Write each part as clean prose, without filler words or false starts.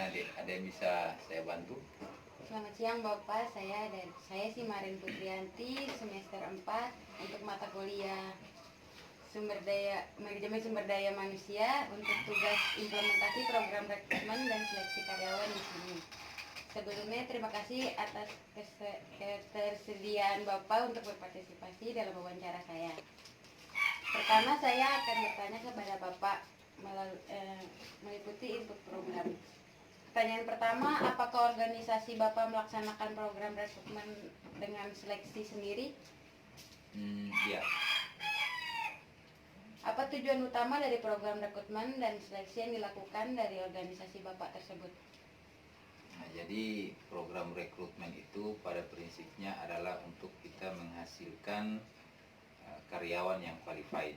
Gimana Dek? Ada yang bisa saya bantu? Selamat siang Bapak, saya si Marin Putrianti, semester 4 untuk mata kuliah Manajemen Sumber Daya Manusia untuk tugas implementasi program rekrutmen dan seleksi karyawan di sini. Sebelumnya terima kasih atas ketersediaan Bapak untuk berpartisipasi dalam wawancara saya. Pertama saya akan bertanya kepada Bapak meliputi input program. Pertanyaan pertama, apakah organisasi Bapak melaksanakan program rekrutmen dengan seleksi sendiri? Ya. Apa tujuan utama dari program rekrutmen dan seleksi yang dilakukan dari organisasi Bapak tersebut? Nah, jadi program rekrutmen itu pada prinsipnya adalah untuk kita menghasilkan karyawan yang qualified,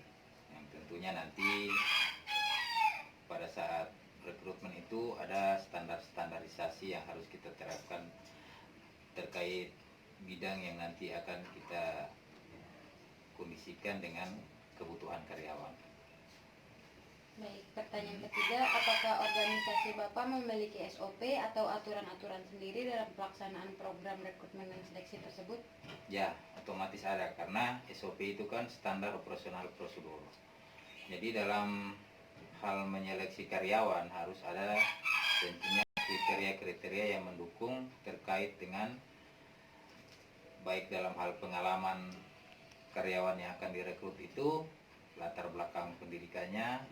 yang tentunya nanti pada saat rekrutmen itu ada standarisasi yang harus kita terapkan terkait bidang yang nanti akan kita kondisikan dengan kebutuhan karyawan. Baik, pertanyaan ketiga, apakah organisasi Bapak memiliki SOP atau aturan-aturan sendiri dalam pelaksanaan program rekrutmen dan seleksi tersebut? Ya, otomatis ada, karena SOP itu kan standar operasional prosedur. Jadi dalam hal menyeleksi karyawan harus ada tentunya kriteria-kriteria yang mendukung terkait dengan baik dalam hal pengalaman karyawan yang akan direkrut itu, latar belakang pendidikannya,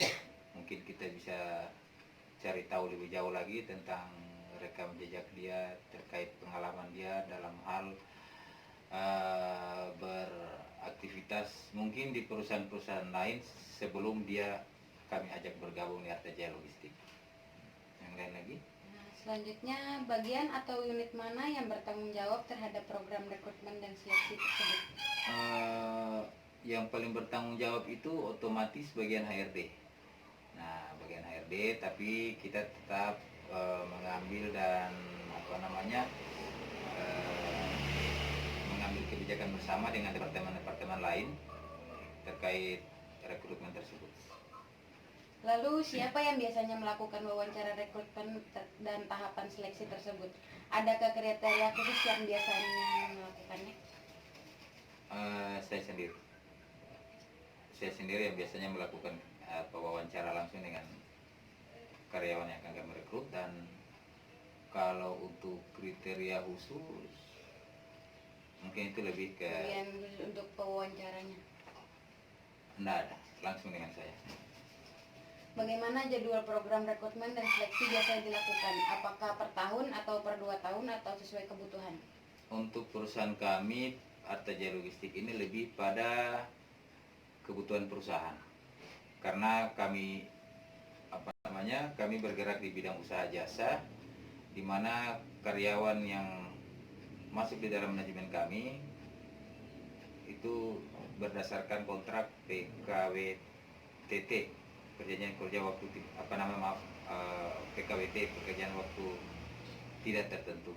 mungkin kita bisa cari tahu lebih jauh lagi tentang rekam jejak dia terkait pengalaman dia dalam hal beraktivitas mungkin di perusahaan-perusahaan lain sebelum dia kami ajak bergabung di Arta Jaya Logistik. Yang lain lagi? Nah, selanjutnya, bagian atau unit mana yang bertanggung jawab terhadap program rekrutmen dan seleksi tersebut? Yang paling bertanggung jawab itu otomatis bagian HRD. Nah, bagian HRD, tapi kita tetap mengambil dan mengambil kebijakan bersama dengan departemen-departemen lain terkait rekrutmen tersebut. Lalu siapa yang biasanya melakukan wawancara rekrutmen dan tahapan seleksi tersebut? Adakah kriteria khusus yang biasanya melakukannya? Saya sendiri yang biasanya melakukan wawancara langsung dengan karyawan yang akan kami rekrut, dan kalau untuk kriteria khusus mungkin itu lebih ke yang untuk pewawancaranya? Enggak ada, langsung dengan saya. Bagaimana jadwal program rekrutmen dan seleksi biasanya dilakukan? Apakah per tahun atau per 2 tahun atau sesuai kebutuhan? Untuk perusahaan kami, Arta Jaya Logistik ini lebih pada kebutuhan perusahaan. Karena kami kami bergerak di bidang usaha jasa, di mana karyawan yang masuk di dalam manajemen kami itu berdasarkan kontrak PKWTT, perjanjian kerja waktu PKWT, pekerjaan waktu tidak tertentu.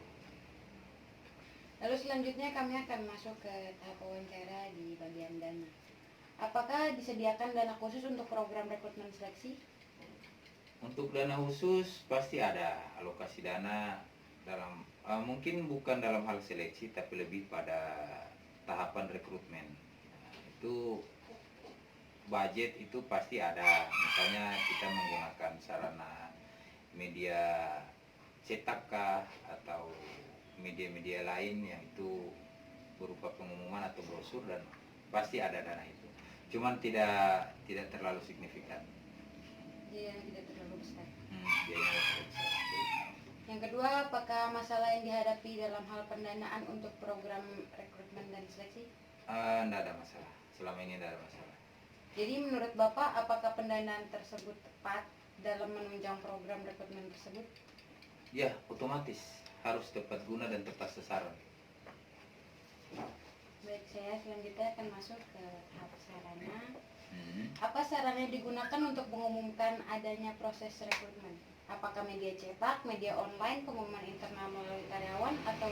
Lalu selanjutnya kami akan masuk ke tahap wawancara di bagian dana. Apakah disediakan dana khusus untuk program rekrutmen seleksi? Untuk dana khusus pasti ada alokasi dana dalam mungkin bukan dalam hal seleksi, tapi lebih pada tahapan rekrutmen. Itu budget itu pasti ada. Misalnya kita menggunakan sarana media cetak atau media-media lain yang itu berupa pengumuman atau brosur, dan pasti ada dana itu. Cuman tidak terlalu signifikan. Yang tidak terlalu besar. Yang kedua, apakah masalah yang dihadapi dalam hal pendanaan untuk program rekrutmen dan seleksi? Tidak ada masalah. Selama ini tidak ada masalah. Jadi menurut Bapak, apakah pendanaan tersebut tepat dalam menunjang program rekrutmen tersebut? Ya, otomatis harus tepat guna dan tepat sasaran. Baik, saya selanjutnya akan masuk ke tahap sarana. Apa sarana yang digunakan untuk mengumumkan adanya proses rekrutmen? Apakah media cetak, media online, pengumuman internal melalui karyawan, atau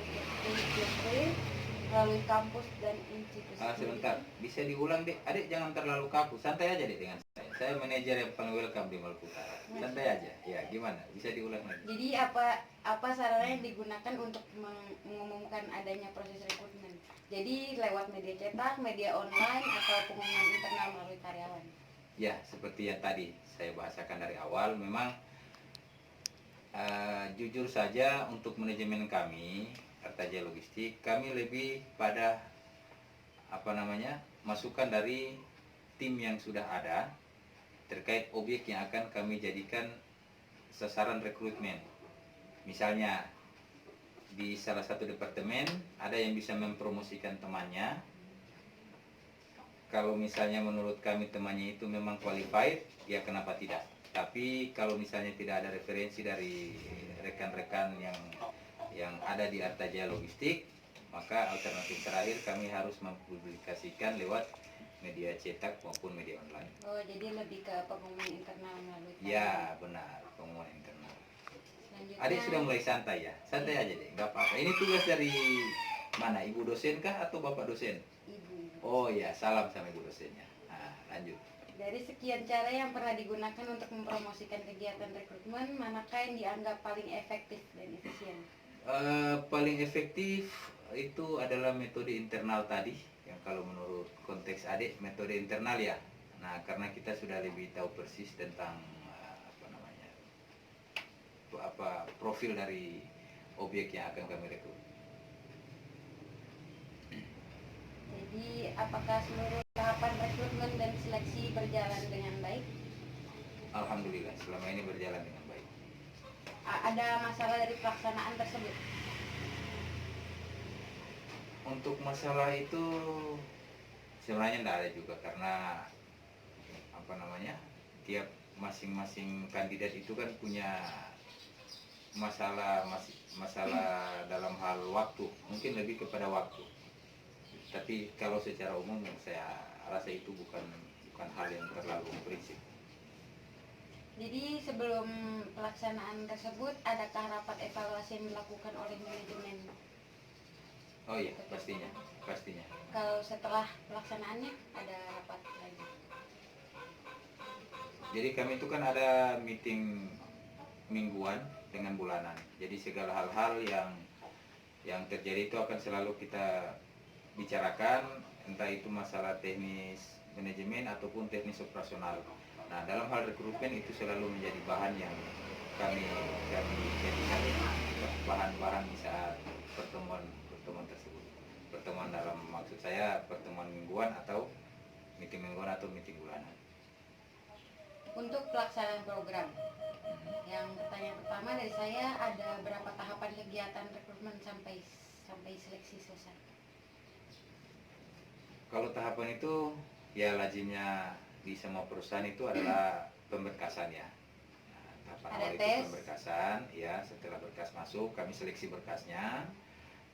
melalui kampus dan institusi? Sebentar, bisa diulang deh, adik jangan terlalu kaku, santai aja deh dengan saya. Saya manajer yang paling welcome di Maluku Utara. Santai aja. Ya, gimana? Bisa diulang lagi. Jadi apa sarana yang digunakan untuk mengumumkan adanya proses rekrutmen? Jadi lewat media cetak, media online, atau pengumuman internal melalui karyawan? Ya, seperti yang tadi saya bahasakan dari awal, memang jujur saja untuk manajemen kami, Artaja Logistik, kami lebih pada masukan dari tim yang sudah ada terkait objek yang akan kami jadikan sasaran rekrutmen. Misalnya di salah satu departemen ada yang bisa mempromosikan temannya. Kalau misalnya menurut kami temannya itu memang qualified, ya kenapa tidak? Tapi kalau misalnya tidak ada referensi dari rekan-rekan yang ada di Artaja Logistik, maka alternatif terakhir kami harus mempublikasikan lewat media cetak maupun media online. Oh, jadi lebih ke pengumuman internal melalui karyawan. Ya, benar, pengumuman internal. Selanjutnya, Adik sudah mulai santai ya? Santai aja deh, nggak apa-apa. Ini tugas dari mana? Ibu dosen kah atau bapak dosen? Ibu. Oh ya, salam sama ibu dosennya. Nah, lanjut. Dari sekian cara yang pernah digunakan untuk mempromosikan kegiatan rekrutmen, manakah yang dianggap paling efektif dan efisien? Paling efektif itu adalah metode internal tadi, yang kalau menurut konteks adik metode internal ya. Nah, karena kita sudah lebih tahu persis tentang profil dari objek yang akan kami rekrut. Jadi, apakah seluruh tahapan rekrutmen dan seleksi berjalan dengan baik? Alhamdulillah, selama ini berjalan dengan baik. Ada masalah dari pelaksanaan tersebut? Untuk masalah itu sebenarnya tidak ada juga, karena tiap masing-masing kandidat itu kan punya masalah dalam hal waktu, mungkin lebih kepada waktu. Tapi kalau secara umum saya rasa itu bukan hal yang terlalu prinsip. Jadi sebelum pelaksanaan tersebut, adakah rapat evaluasi yang dilakukan oleh manajemen? Oh iya, pastinya. Kalau setelah pelaksanaannya ada rapat lagi? Jadi kami itu kan ada meeting mingguan dengan bulanan. Jadi segala hal-hal yang terjadi itu akan selalu kita bicarakan, entah itu masalah teknis manajemen ataupun teknis operasional. Nah, dalam hal rekrutmen itu selalu menjadi bahan yang kami jadikan bahan-bahan di saat pertemuan tersebut. Pertemuan dalam maksud saya pertemuan mingguan atau meeting mingguan atau meeting bulanan. Untuk pelaksanaan program, yang pertanyaan pertama dari saya, ada berapa tahapan kegiatan rekrutmen sampai seleksi selesai? Kalau tahapan itu ya lazimnya di semua perusahaan itu adalah pemberkasan ya. Nah, tahapan awal itu pemberkasan ya. Setelah berkas masuk, kami seleksi berkasnya,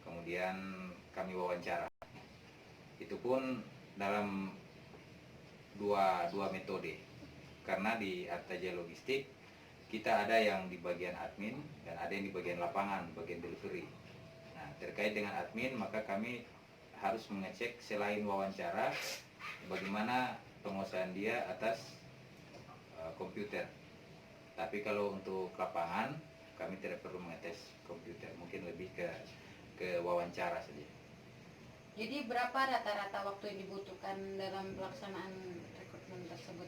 kemudian kami wawancara. Itu pun dalam dua metode. Karena di Artaja Logistik kita ada yang di bagian admin dan ada yang di bagian lapangan, bagian delivery. Nah, terkait dengan admin maka kami harus mengecek selain wawancara bagaimana penguasaan dia atas komputer. Tapi kalau untuk lapangan kami tidak perlu mengetes komputer, mungkin lebih ke wawancara saja. Jadi berapa rata-rata waktu yang dibutuhkan dalam pelaksanaan rekrutmen tersebut?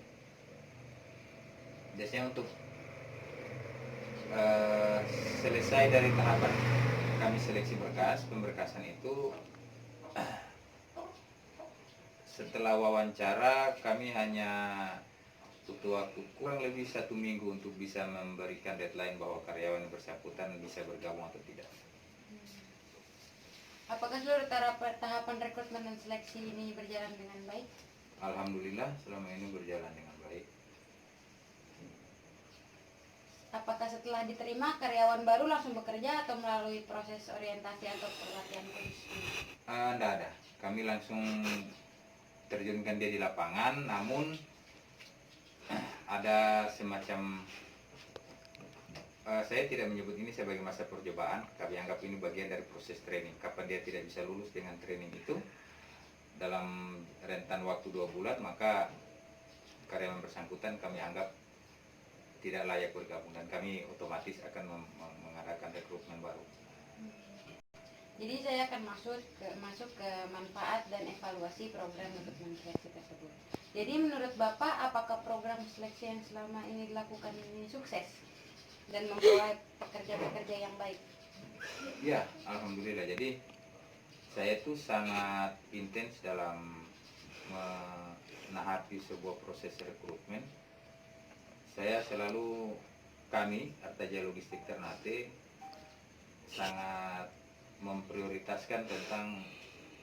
Biasanya untuk selesai dari tahapan kami seleksi berkas, pemberkasan itu setelah wawancara kami hanya butuh waktu kurang lebih 1 minggu untuk bisa memberikan deadline bahwa karyawan yang bersangkutan bisa bergabung atau tidak. Apakah seluruh tahapan rekrutmen dan seleksi ini berjalan dengan baik? Alhamdulillah selama ini berjalan dengan baik. Apakah setelah diterima karyawan baru langsung bekerja atau melalui proses orientasi atau pelatihan khusus? Tidak ada. Kami langsung terjunkan dia di lapangan, namun ada semacam saya tidak menyebut ini sebagai masa percobaan. Kami anggap ini bagian dari proses training. Kapan dia tidak bisa lulus dengan training itu dalam rentan waktu 2 bulan, maka karyawan bersangkutan kami anggap tidak layak bergabung, dan kami otomatis akan mengadakan rekrutmen baru. Jadi saya akan masuk ke manfaat dan evaluasi program rekrutmen seleksi tersebut. Jadi menurut Bapak, apakah program seleksi yang selama ini dilakukan ini sukses dan membawa pekerja-pekerja yang baik? Ya, alhamdulillah. Jadi saya tuh sangat intens dalam menahati sebuah proses rekrutmen. Kami Artaja Logistik Ternate sangat memprioritaskan tentang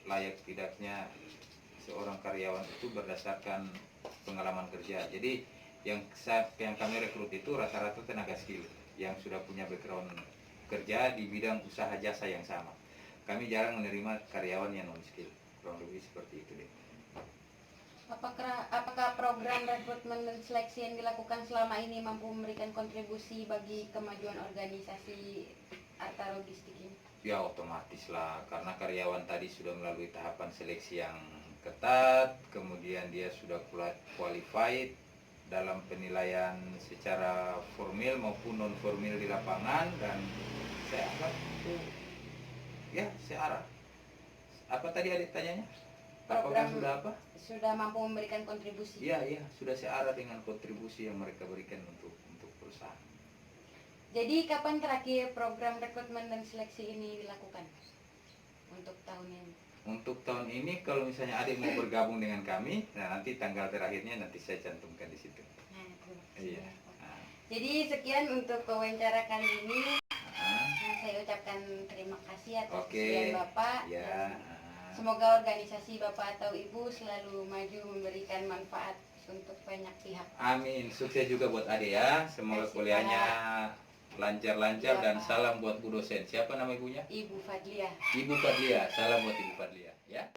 layak tidaknya seorang karyawan itu berdasarkan pengalaman kerja. Jadi yang kami rekrut itu rata-rata tenaga skill yang sudah punya background kerja di bidang usaha jasa yang sama. Kami jarang menerima karyawan yang non skill, kurang lebih seperti itu deh. Apakah program rekrutmen dan seleksi yang dilakukan selama ini mampu memberikan kontribusi bagi kemajuan organisasi Arta Logistik ini? Ya otomatis lah, karena karyawan tadi sudah melalui tahapan seleksi yang ketat, kemudian dia sudah qualified dalam penilaian secara formal maupun non formal di lapangan, dan saya anggap itu ya searah. Apa tadi adik tanyanya? Apakah sudah apa? Sudah mampu memberikan kontribusi. Iya, sudah searah dengan kontribusi yang mereka berikan untuk perusahaan. Jadi kapan terakhir program rekrutmen dan seleksi ini dilakukan untuk tahun ini? Untuk tahun ini kalau misalnya adik mau bergabung dengan kami, nah nanti tanggal terakhirnya nanti saya cantumkan di situ. Nah, terima kasih. Iya. Nah. Jadi sekian untuk wawancara kali ini. Nah, saya ucapkan terima kasih atas Oke. kesediaan Bapak. Ya. Semoga organisasi Bapak atau Ibu selalu maju memberikan manfaat untuk banyak pihak. Amin. Sukses juga buat adik ya. Semoga kuliahnya lancar-lancar, Ya, dan Pak. salam buat Bu dosen. Siapa nama ibunya? Ibu Fadliah. Ibu Fadliah. Salam buat Ibu Fadliah ya.